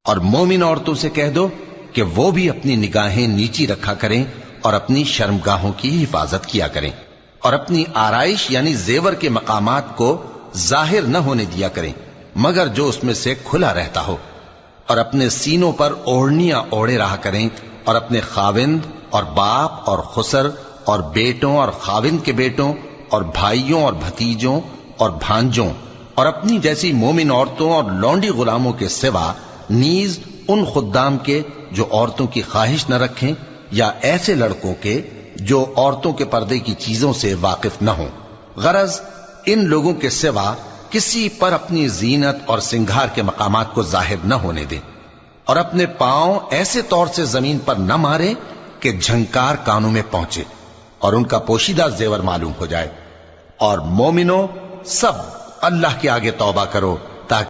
और मोमिन औरतों से कह दो कि वो भी अपनी निगाहें नीची रखा करें और अपनी शर्मगाहों की हिफाजत किया करें और अपनी आराइश यानी जेवर के मकामात को जाहिर न होने दिया करें मगर जो उसमें से खुला रहता हो, और अपने सीनों पर ओढ़नियां ओढ़े रहा करें और अपने खाविंद और बाप और खुसर और बेटों और खाविंद के बेटों और भाइयों और भतीजों और भांजों और अपनी जैसी मोमिन औरतों और लौंडी गुलामों के सिवा नीज उन खुद्दाम के जो औरतों की ख्वाहिश न रखें या ऐसे लड़कों के जो औरतों के पर्दे की चीजों से वाकिफ न हो। गरज इन लोगों के सिवा किसी पर अपनी जीनत और सिंगार के मकामात को जाहिर न होने दें और अपने पांव ऐसे तौर से जमीन पर न मारे कि झंकार कानों में पहुंचे और उनका पोशीदा जेवर मालूम हो जाए। और मोमिनो सब अल्लाह के आगे तौबा करो